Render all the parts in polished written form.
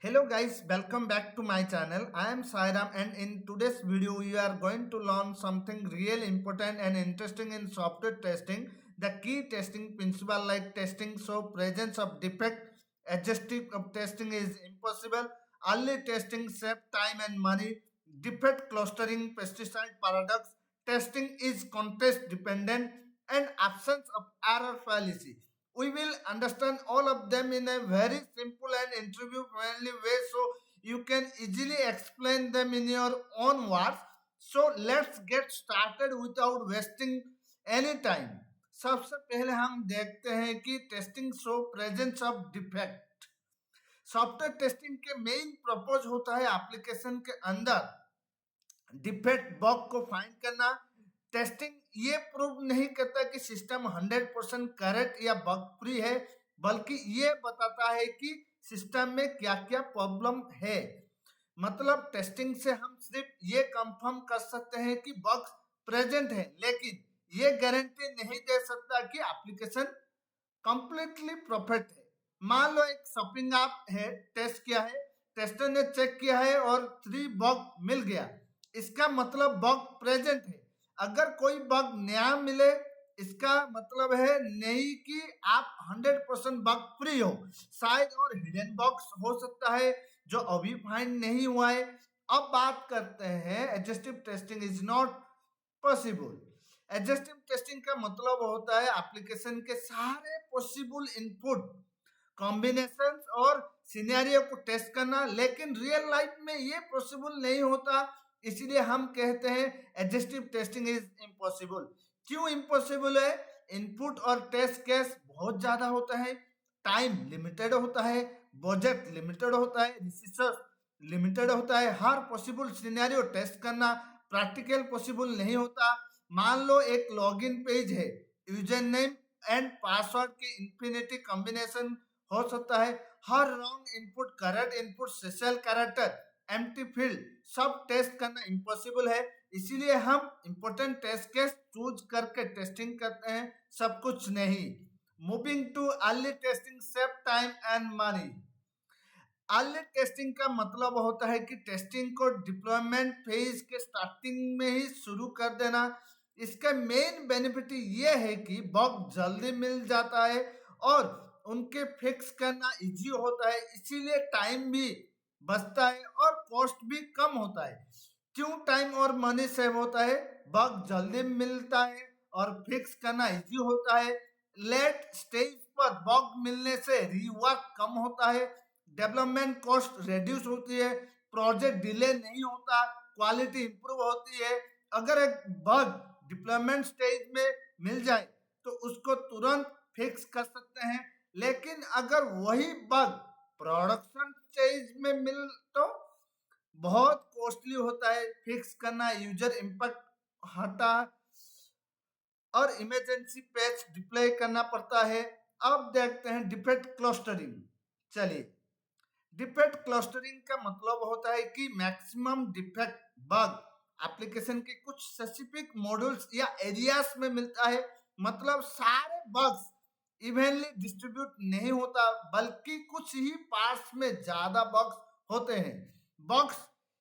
Hello guys, welcome back to my channel. I am Sairam and in today's video we are going to learn something really important and interesting in software testing. The key testing principle like testing so presence of defect, adjusting of testing is impossible, early testing save time and money, defect clustering pesticide paradox, testing is context dependent and absence of error fallacy. We will understand all of them in a very simple and interview friendly way so you can easily explain them in your own words. So let's get started without wasting any time. सबसे पहले हम देखते हैं कि testing show presence of defect. Software testing के main purpose होता है application के अंदर डिफेक्ट बग को फाइंड करना। टेस्टिंग ये प्रूव नहीं करता कि सिस्टम 100% करेक्ट या बग फ्री है, बल्कि ये बताता है कि सिस्टम में क्या क्या प्रॉब्लम है। मतलब टेस्टिंग से हम सिर्फ ये कंफर्म कर सकते हैं कि बग्स प्रेजेंट है, लेकिन ये गारंटी नहीं दे सकता कि एप्लीकेशन कंप्लीटली परफेक्ट है। मान लो एक शॉपिंग ऐप है, टेस्ट किया है, टेस्टर ने चेक किया है और 3 बग मिल गया, इसका मतलब बग प्रेजेंट है। अगर कोई बग नया मिले, इसका मतलब है नहीं कि आप 100% बग फ्री हो। शायद और हिडन बग्स हो सकता है जो अभी फाइंड नहीं हुआ है। अब बात करते हैं exhaustive testing is not possible. Exhaustive testing का मतलब होता है एप्लीकेशन के सारे पॉसिबल इनपुट कॉम्बिनेशन और सिनेरियो को टेस्ट करना, लेकिन रियल लाइफ में ये पॉसिबल नहीं होता। इसलिए हम कहते हैं एडजस्टिव टेस्टिंग इज इम्पॉसिबल। क्यों इम्पॉसिबल है? इनपुट और टेस्ट केस बहुत ज्यादा होता है, टाइम लिमिटेड होता है, बजट लिमिटेड होता है, रिसोर्स लिमिटेड होता है। हर पॉसिबल सिनेरियो टेस्ट करना प्रैक्टिकल पॉसिबल नहीं होता। मान लो एक लॉगिन पेज है, यूजर नेम एंड पासवर्ड के इंफिनिटी कॉम्बिनेशन हो सकता है। हर wrong input, correct input, special character, empty field सब टेस्ट करना इम्पॉसिबल है। इसीलिए हम इंपॉर्टेंट टेस्ट केस चूज करके टेस्टिंग करते हैं, सब कुछ नहीं। Moving to early testing save time and money. Early testing का मतलब होता है कि टेस्टिंग को डिप्लॉयमेंट फेज के स्टार्टिंग में ही शुरू कर देना। इसका मेन बेनिफिट ये है कि बग जल्दी मिल जाता है और उनके फिक्स करना इजी होता है, इसीलिए टाइम भी बचता है और कॉस्ट भी कम होता है। क्यों टाइम और मनी सेव होता है? बग जल्दी मिलता है और फिक्स करना इजी होता है। लेट स्टेज पर बग मिलने से रीवर्क कम होता है, डेवलपमेंट कॉस्ट रिड्यूस होती है, प्रोजेक्ट डिले नहीं होता, क्वालिटी इंप्रूव होती है। अगर एक बग डिप्लॉयमेंट स्टेज में मिल जाए तो उसको तुरंत फिक्स कर सकते हैं, लेकिन अगर वही बग प्रोडक्शन स्टेज में मिल तो बहुत कॉस्टली होता है फिक्स करना, यूजर इम्पैक्ट हटा और इमरजेंसी पैच डिप्लॉय करना पड़ता है। अब देखते हैं डिफेक्ट क्लस्टरिंग। चलिए, डिफेक्ट क्लस्टरिंग का मतलब होता है कि मैक्सिमम डिफेक्ट बग एप्लीकेशन के कुछ स्पेसिफिक मॉड्यूल्स या एरियाज में मिलता है। मतलब सारे बग्स इवनली डिस्ट्रीब्यूट नहीं होता, बल्कि कुछ ही पार्ट्स में ज्यादा बग्स होते हैं। बग्स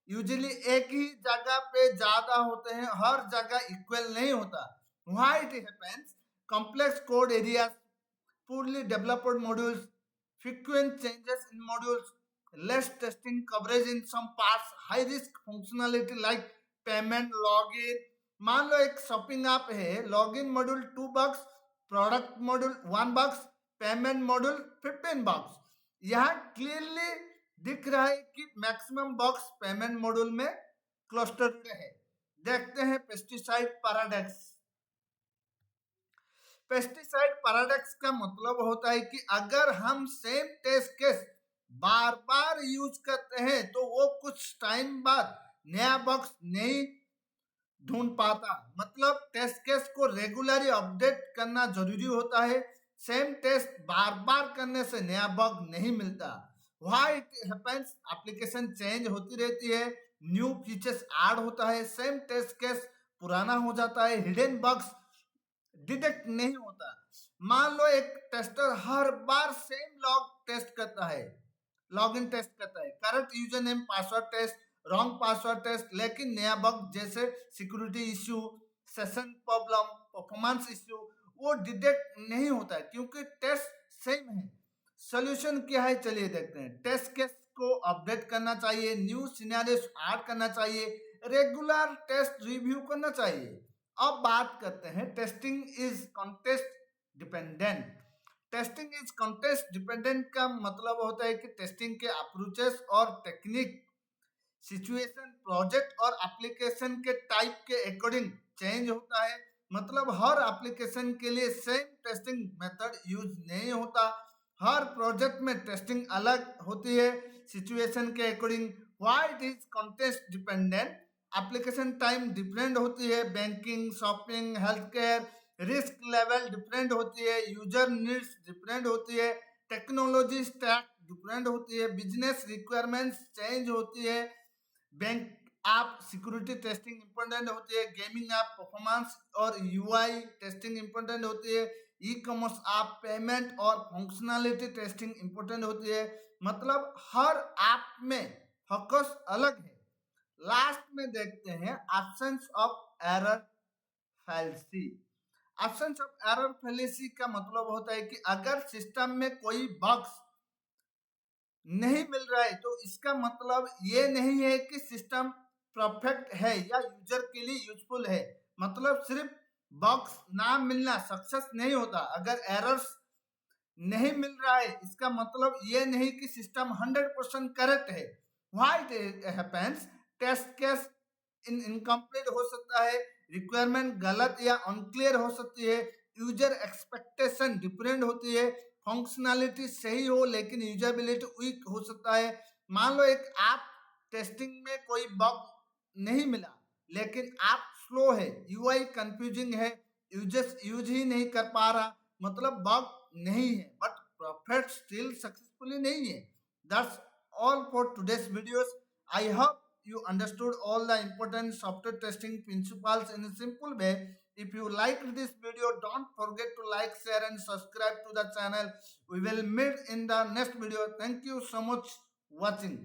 यूजुअली एक ही जगह पे ज्यादा होते हैं, हर जगह इक्वल नहीं होता। Why it happens? Complex code areas, poorly developed modules, frequent changes in modules, less testing coverage in some parts, high risk functionality like payment login। मान लो एक शॉपिंग ऐप है, login module 2 bugs, product module 1 bugs, payment module 15 bugs. यहाँ clearly दिख रहा है कि maximum bugs payment module में क्लस्टर्ड है। देखते हैं पेस्टिसाइड पैराडॉक्स। पेस्टिसाइड पैराडॉक्स का मतलब होता है कि अगर हम सेम टेस्ट केस बार बार यूज करते हैं तो वो कुछ टाइम बाद नया बग्स नहीं ढूंढ पाता। मतलब टेस्ट केस को रेगुलरली अपडेट करना जरूरी होता है। सेम टेस्ट बार बार करने से नया बग नहीं मिलता। Why it happens? Application change होती रहती है, न्यू फीचर्स ऐड होता है, सेम टेस्ट केस पुराना हो जाता है, हिडन बग्स डिटेक्ट नहीं होता। मान लो एक टेस्टर हर बार सेम लॉग टेस्ट करता है, लॉगिन टेस्ट करता है, correct user name password test, wrong password test. लेकिन नया बग जैसे security issue, session problem, performance issue वो डिटेक्ट नहीं होता है क्योंकि टेस्ट सेम है। सोल्यूशन क्या है चलिए देखते हैं। टेस्ट केस को अपडेट करना चाहिए, न्यू सिनेरियोस ऐड करना चाहिए, रेगुलर टेस्ट रिव्यू करना चाहिए। अब बात करते हैं testing is context dependent. Testing is context dependent का मतलब होता है कि टेस्टिंग के अप्रोचेस और टेक्निक सिचुएशन, प्रोजेक्ट और एप्लीकेशन के टाइप के अकॉर्डिंग चेंज होता है। मतलब हर एप्लीकेशन के लिए सेम टेस्टिंग मेथड यूज नहीं होता। हर प्रोजेक्ट में टेस्टिंग अलग होती है सिचुएशन के according. Why it is context dependent? Application time different होती है, banking, shopping, health care, risk level different होती है, यूजर नीड्स डिफरेंट होती है, टेक्नोलॉजी स्टैक डिफरेंट होती है, बिजनेस रिक्वायरमेंट्स चेंज होती है, bank app security testing important होती है, गेमिंग ऐप परफॉर्मेंस और यूआई टेस्टिंग इंपॉर्टेंट होती है, ई कॉमर्स ऐप पेमेंट और फंक्शनैलिटी टेस्टिंग इंपॉर्टेंट होती है। मतलब हर ऐप में फोकस अलग है। लास्ट में देखते हैं absence of error fallacy. Absence of error fallacy का मतलब होता है कि अगर सिस्टम में कोई बग्स नहीं मिल रहा है तो इसका मतलब ये नहीं है कि सिस्टम परफेक्ट है या यूजर के लिए यूजफुल है। मतलब सिर्फ बग्स ना मिलना सक्सेस नहीं होता। अगर एरर्स नहीं मिल रहा है इसका मतलब ये नहीं कि सिस्टम 100% करेक्ट है। Why it happens? Test case incomplete हो सकता है, रिक्वायरमेंट गलत या अनक्लियर हो सकती है, यूजर एक्सपेक्टेशन डिफरेंट होती है, फंक्शनैलिटी सही हो लेकिन यूजेबिलिटी वीक हो सकता है। मान लो एक ऐप टेस्टिंग में कोई बग नहीं मिला लेकिन ऐप स्लो है, यूआई कंफ्यूजिंग है, यूजर्स यूज ही नहीं कर पा रहा, मतलब बग नहीं है बट प्रॉफिट स्टिल सक्सेसफुली नहीं है। That's all for today's videos. I hope you understood all the important software testing principles in a simple way. If you liked this video, don't forget to like, share and subscribe to the channel. We will meet in the next video. Thank you so much watching.